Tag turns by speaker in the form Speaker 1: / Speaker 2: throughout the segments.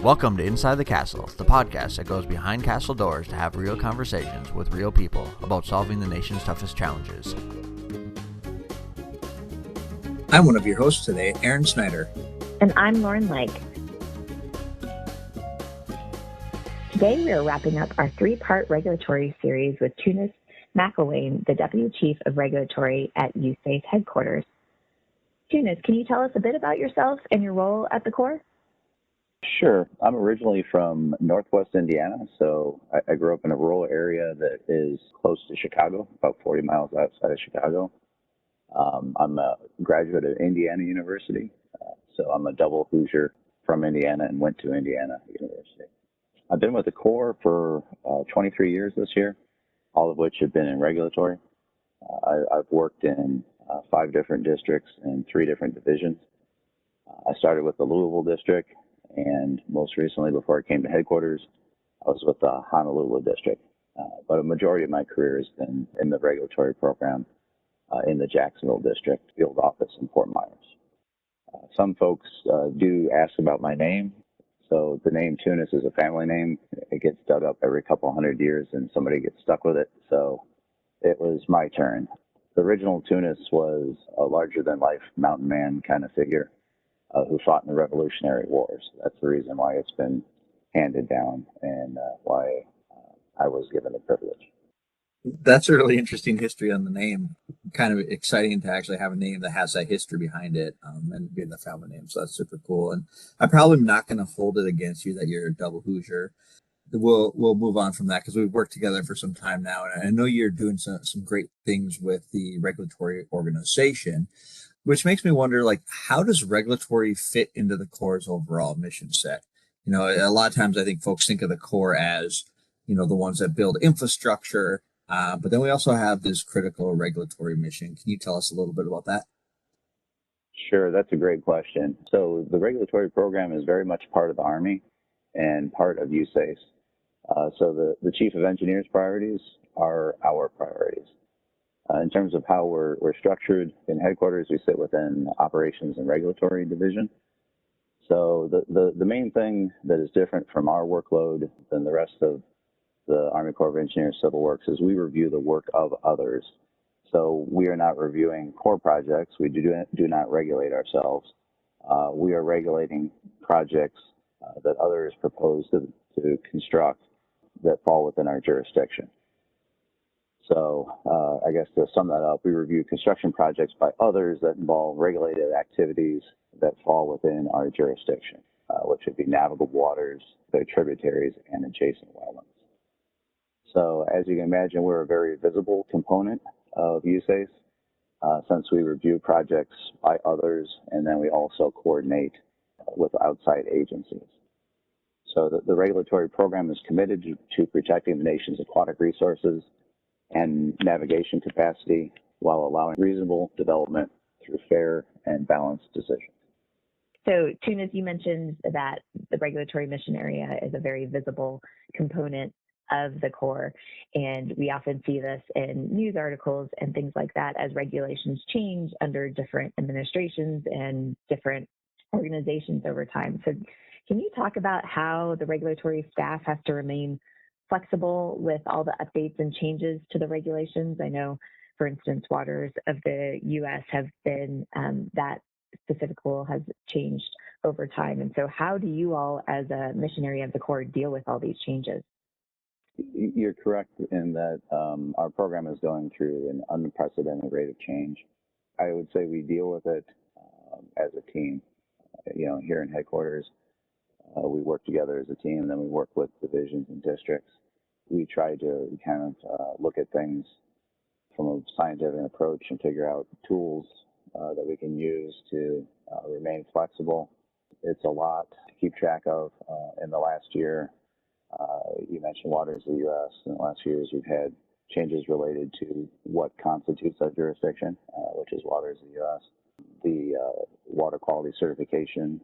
Speaker 1: Welcome to Inside the Castle, the podcast that goes behind castle doors to have real conversations with real people about solving the nation's toughest challenges.
Speaker 2: I'm one of your hosts today, Aaron Snyder.
Speaker 3: And I'm Lauren Lake. Today we are wrapping up our three-part regulatory series with Tunis McElwain, the Deputy Chief of Regulatory at USACE headquarters. Tunis, can you tell us a bit about yourself and your role at the Corps?
Speaker 4: Sure. I'm originally from Northwest Indiana, so I grew up in a rural area that is close to Chicago, about 40 miles outside of Chicago. I'm a graduate of Indiana University, so I'm a double Hoosier from Indiana and went to Indiana University. I've been with the Corps for 23 years this year, all of which have been in regulatory. I've worked in 5 different districts and 3 different divisions. I started with the Louisville district, and most recently, before I came to headquarters, I was with the Honolulu district. But a majority of my career has been in the regulatory program in the Jacksonville district field office in Fort Myers. Some folks do ask about my name. So the name Tunis is a family name. It gets dug up every couple hundred years and somebody gets stuck with it. So it was my turn. The original Tunis was a larger-than-life mountain man kind of figure who fought in the Revolutionary Wars. That's the reason why it's been handed down and why I was given the privilege.
Speaker 2: That's a really interesting history on the name. Kind of exciting to actually have a name that has that history behind it and being the family name. So that's super cool. And I'm probably not going to hold it against you that you're a double Hoosier. We'll move on from that because we've worked together for some time now. And I know you're doing some great things with the regulatory organization, which makes me wonder, like, how does regulatory fit into the Corps' overall mission set? You know, a lot of times I think folks think of the Corps as, you know, the ones that build infrastructure, but then we also have this critical regulatory mission. Can you tell us a little bit about that?
Speaker 4: Sure, that's a great question. So the regulatory program is very much part of the Army and part of USACE. So the Chief of Engineers' priorities are our priorities. In terms of how we're structured in headquarters, we sit within Operations and Regulatory Division. So the main thing that is different from our workload than the rest of the Army Corps of Engineers Civil Works is we review the work of others. So we are not reviewing Corps projects. We do not regulate ourselves. We are regulating projects that others propose to construct that fall within our jurisdiction. So I guess to sum that up, we review construction projects by others that involve regulated activities that fall within our jurisdiction, which would be navigable waters, their tributaries, and adjacent wetlands. So as you can imagine, we're a very visible component of USACE since we review projects by others, and then we also coordinate with outside agencies. So the regulatory program is committed to protecting the nation's aquatic resources and navigation capacity while allowing reasonable development through fair and balanced decisions.
Speaker 3: So, Tunis, you mentioned that the regulatory mission area is a very visible component of the Corps, and we often see this in news articles and things like that as regulations change under different administrations and different organizations over time. So can you talk about how the regulatory staff has to remain flexible with all the updates and changes to the regulations? I know, for instance, waters of the U.S. have been, that specific rule has changed over time. And so how do you all, as a missionary of the Corps, deal with all these changes?
Speaker 4: You're correct in that our program is going through an unprecedented rate of change. I would say we deal with it as a team. You know, here in headquarters, we work together as a team, and then we work with divisions and districts. We try to kind of look at things from a scientific approach and figure out tools that we can use to remain flexible. It's a lot to keep track of in the last year. You mentioned waters of the U.S. In the last few years, we've had changes related to what constitutes our jurisdiction, which is waters of the U.S. The water quality certification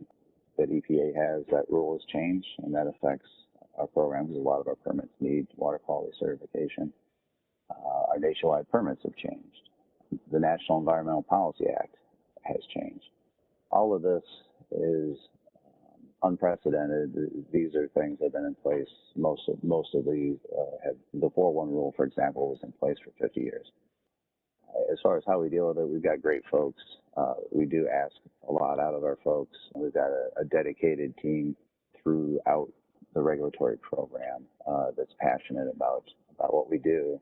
Speaker 4: that EPA has, that rule has changed, and that affects our programs. A lot of our permits need water quality certification. Our nationwide permits have changed. The National Environmental Policy Act has changed. All of this is unprecedented. These are things that have been in place. Most of these the 4-1 rule, for example, was in place for 50 years. As far as how we deal with it, we've got great folks. We do ask a lot out of our folks. We've got a dedicated team throughout the regulatory program that's passionate about what we do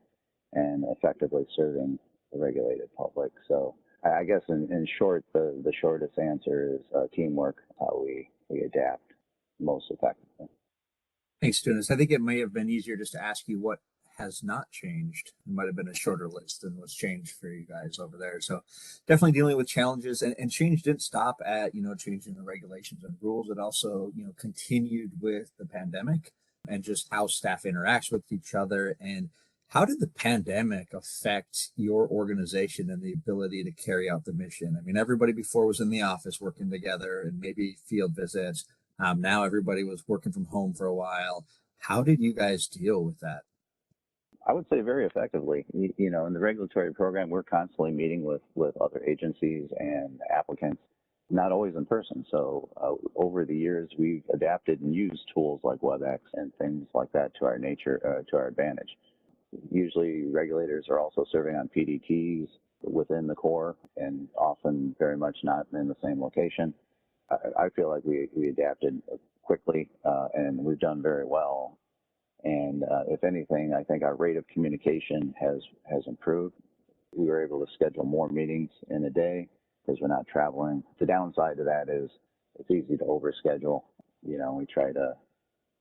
Speaker 4: and effectively serving the regulated public. So I guess in short, the shortest answer is teamwork, how we adapt most effectively.
Speaker 2: Thanks, Tunis. I think it may have been easier just to ask you what has not changed. It might have been a shorter list than what's changed for you guys over there. So definitely dealing with challenges, and change didn't stop at, changing the regulations and rules. It also, continued with the pandemic and just how staff interacts with each other. And how did the pandemic affect your organization and the ability to carry out the mission? I mean, everybody before was in the office working together and maybe field visits. Now everybody was working from home for a while. How did you guys deal with that?
Speaker 4: I would say very effectively. In the regulatory program, we're constantly meeting with other agencies and applicants, not always in person. So over the years, we've adapted and used tools like WebEx and things like that to our advantage. Usually regulators are also serving on PDTs within the Corps and often very much not in the same location. I feel like we adapted quickly and we've done very well. And if anything, I think our rate of communication has improved. We were able to schedule more meetings in a day because we're not traveling. The downside to that is it's easy to overschedule. We try to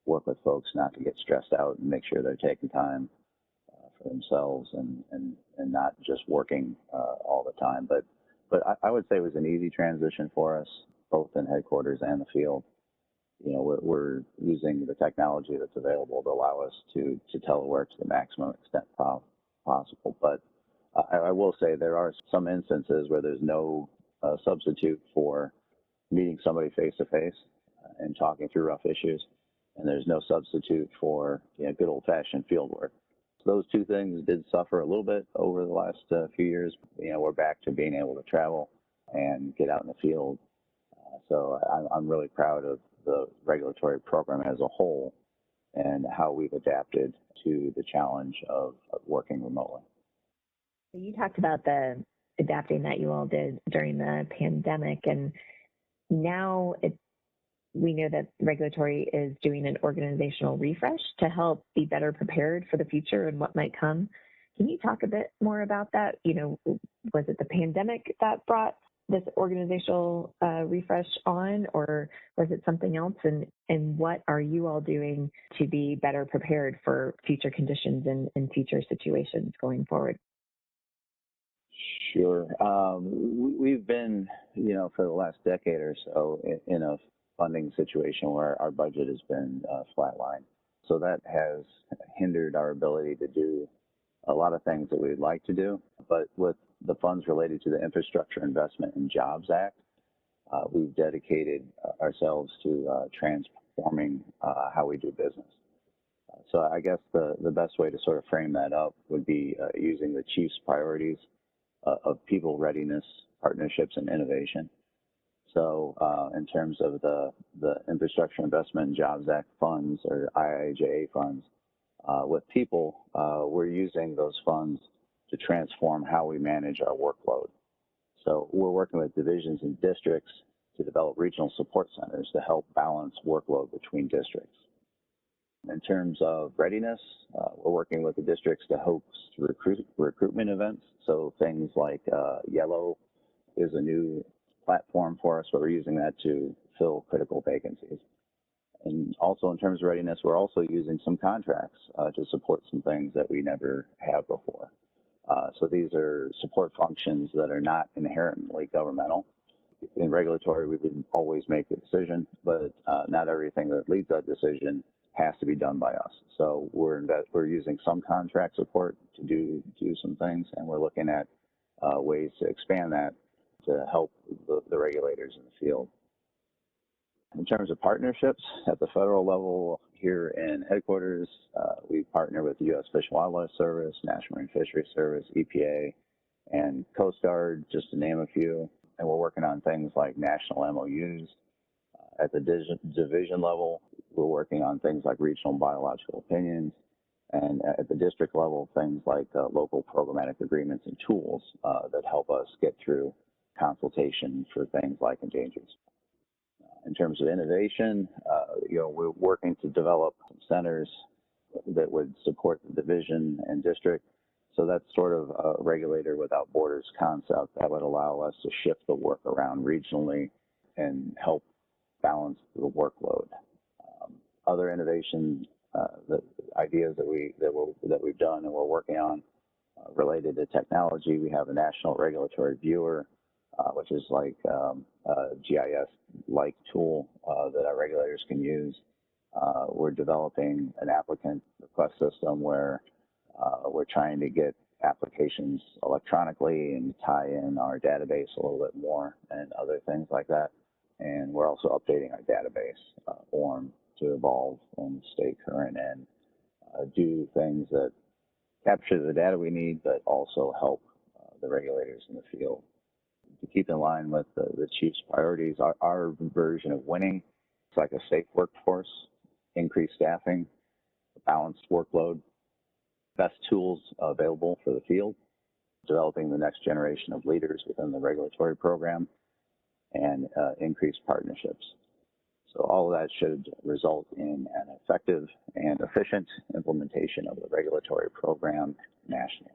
Speaker 4: work with folks not to get stressed out and make sure they're taking time for themselves and not just working all the time. But I would say it was an easy transition for us, both in headquarters and the field. We're using the technology that's available to allow us to telework to the maximum extent possible. But I will say there are some instances where there's no substitute for meeting somebody face to face and talking through rough issues, and there's no substitute for good old fashioned field work. So those two things did suffer a little bit over the last few years. We're back to being able to travel and get out in the field. So I'm really proud of the regulatory program as a whole and how we've adapted to the challenge of working remotely.
Speaker 3: You talked about the adapting that you all did during the pandemic, and now we know that regulatory is doing an organizational refresh to help be better prepared for the future and what might come. Can you talk a bit more about that? Was it the pandemic that brought this organizational refresh on, or was it something else? And what are you all doing to be better prepared for future conditions and future situations going forward?
Speaker 4: Sure. We've been, for the last decade or so in a funding situation where our budget has been flatlined. So that has hindered our ability to do a lot of things that we'd like to do. But with the funds related to the Infrastructure Investment and Jobs Act, we've dedicated ourselves to transforming how we do business. So I guess the best way to sort of frame that up would be using the chief's priorities of people readiness, partnerships, and innovation. So in terms of the Infrastructure Investment and Jobs Act funds, or IIJA funds, with people, we're using those funds to transform how we manage our workload. So we're working with divisions and districts to develop regional support centers to help balance workload between districts. In terms of readiness, we're working with the districts to host recruitment events. So things like Yellow is a new platform for us, but we're using that to fill critical vacancies. And also in terms of readiness, we're also using some contracts to support some things that we never have before. So these are support functions that are not inherently governmental. In regulatory, we would always make the decision, but not everything that leads that decision has to be done by us. So we're using some contract support to do some things, and we're looking at ways to expand that to help the regulators in the field. In terms of partnerships at the federal level, here in headquarters, we partner with the U.S. Fish and Wildlife Service, National Marine Fisheries Service, EPA, and Coast Guard, just to name a few. And we're working on things like national MOUs At the division level, we're working on things like regional biological opinions, and at the district level, things like local programmatic agreements and tools that help us get through consultation for things like endangered. In terms of innovation, we're working to develop centers that would support the division and district. So that's sort of a regulator without borders concept that would allow us to shift the work around regionally and help balance the workload. Other innovation the ideas that we've done and we're working on related to technology. We have a national regulatory viewer, which is like a GIS-like tool that our regulators can use. We're developing an applicant request system where we're trying to get applications electronically and tie in our database a little bit more and other things like that. And we're also updating our database form to evolve and stay current and do things that capture the data we need, but also help the regulators in the field. To keep in line with the chief's priorities, our version of winning, it's like a safe workforce, increased staffing, balanced workload, best tools available for the field, developing the next generation of leaders within the regulatory program, and increased partnerships. So all of that should result in an effective and efficient implementation of the regulatory program nationally.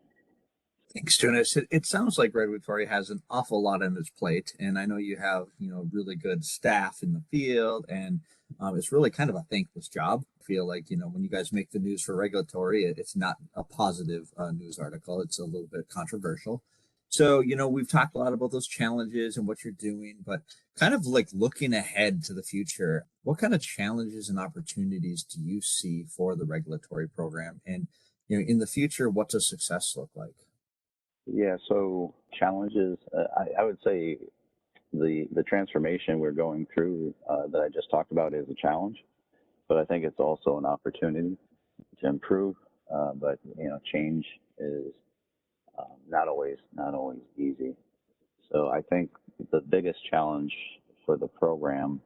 Speaker 2: Thanks, Tunis. It sounds like regulatory has an awful lot on its plate, and I know you have really good staff in the field, and it's really kind of a thankless job. I feel like when you guys make the news for regulatory, it's not a positive news article. It's a little bit controversial. So we've talked a lot about those challenges and what you're doing, but kind of like looking ahead to the future, what kind of challenges and opportunities do you see for the regulatory program? And in the future, what does success look like?
Speaker 4: Yeah, so challenges, I would say the transformation we're going through that I just talked about is a challenge, but I think it's also an opportunity to improve. But change is not always easy. So I think the biggest challenge for the program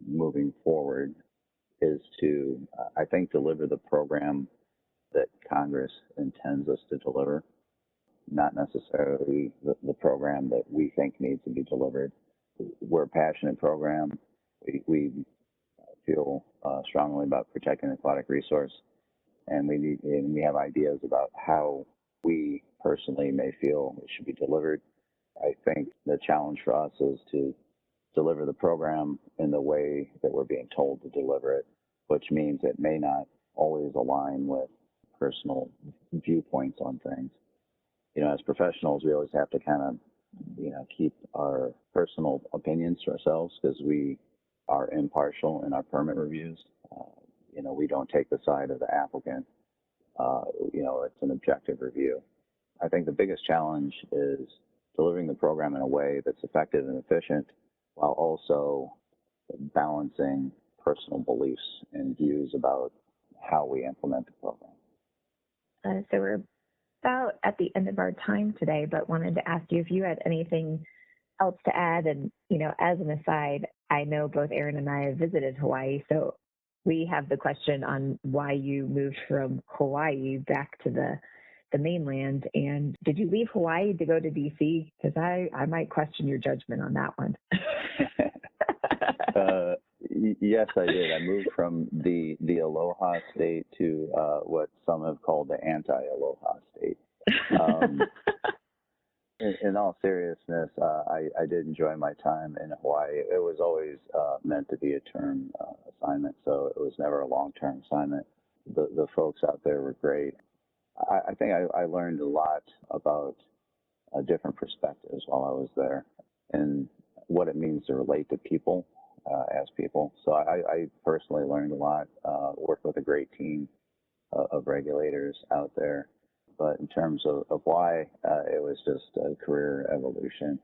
Speaker 4: moving forward is to, I think, deliver the program that Congress intends us to deliver, not necessarily the program that we think needs to be delivered. We're a passionate program. We feel strongly about protecting the aquatic resource, and we have ideas about how we personally may feel it should be delivered. I think the challenge for us is to deliver the program in the way that we're being told to deliver it, which means it may not always align with personal viewpoints on things. As professionals, we always have to kind of, keep our personal opinions to ourselves because we are impartial in our permit reviews. We don't take the side of the applicant. It's an objective review. I think the biggest challenge is delivering the program in a way that's effective and efficient while also balancing personal beliefs and views about how we implement the program.
Speaker 3: So we're about at the end of our time today, but wanted to ask you if you had anything else to add. And, as an aside, I know both Aaron and I have visited Hawaii, so we have the question on why you moved from Hawaii back to the mainland. And did you leave Hawaii to go to DC? Because I might question your judgment on that one.
Speaker 4: Yes, I did. I moved from the Aloha state to what some have called the anti-Aloha state. In all seriousness, I did enjoy my time in Hawaii. It was always meant to be a term assignment, so it was never a long-term assignment. The folks out there were great. I think I learned a lot about different perspectives while I was there and what it means to relate to people as people. So I personally learned a lot, worked with a great team of regulators out there. But in terms of why, it was just a career evolution.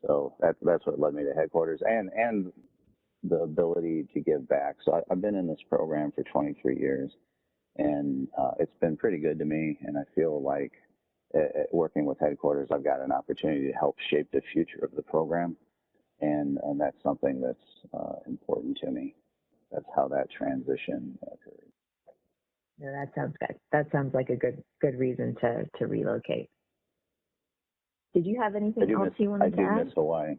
Speaker 4: So that's what led me to headquarters and the ability to give back. So I've been in this program for 23 years, and it's been pretty good to me. And I feel like working with headquarters, I've got an opportunity to help shape the future of the program. and that's something that's important to me. That's how that transition occurred.
Speaker 3: No, that sounds good. That sounds like a good reason to relocate. Did you have anything else you wanted to add?
Speaker 4: I do miss Hawaii.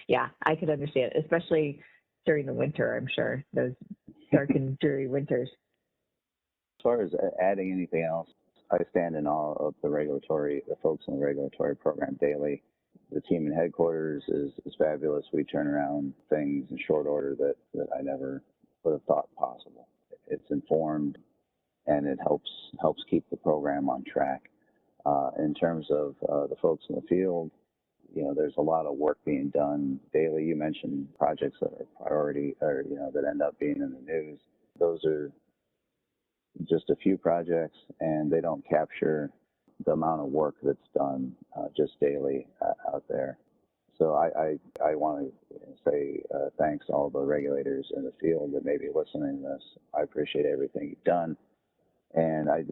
Speaker 3: Yeah, I could understand, especially during the winter, I'm sure, those dark and dreary winters.
Speaker 4: As far as adding anything else, I stand in awe of the folks in the regulatory program daily. The team in headquarters is fabulous. We turn around things in short order that I never would have thought possible. It's informed, and it helps keep the program on track. In terms of the folks in the field, there's a lot of work being done daily. You mentioned projects that are priority, or that end up being in the news. Those are just a few projects, and they don't capture the amount of work that's done just daily out there. So I want to say thanks to all the regulators in the field that may be listening to this. I appreciate everything you've done, and I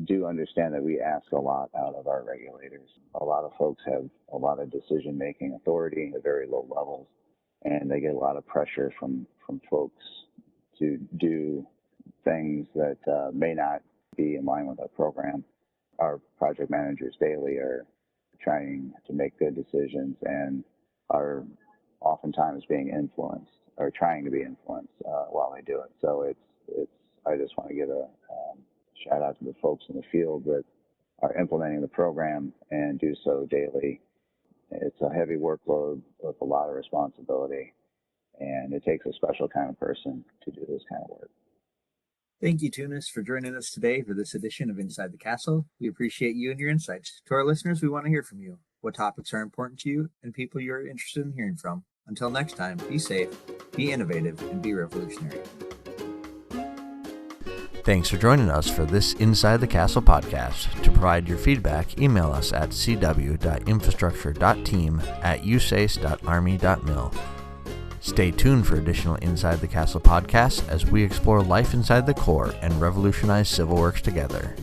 Speaker 4: do understand that we ask a lot out of our regulators. A lot of folks have a lot of decision-making authority at very low levels, and they get a lot of pressure from folks to do things that may not be in line with our program. Our project managers daily are trying to make good decisions and are oftentimes being influenced or trying to be influenced while they do it. So it's I just want to give a shout out to the folks in the field that are implementing the program and do so daily. It's a heavy workload with a lot of responsibility, and it takes a special kind of person to do this kind of work.
Speaker 2: Thank you, Tunis, for joining us today for this edition of Inside the Castle. We appreciate you and your insights. To our listeners, we want to hear from you. What topics are important to you and people you're interested in hearing from? Until next time, be safe, be innovative, and be revolutionary.
Speaker 1: Thanks for joining us for this Inside the Castle podcast. To provide your feedback, email us at cw.infrastructure.team@usace.army.mil. Stay tuned for additional Inside the Castle podcasts as we explore life inside the Corps and revolutionize civil works together.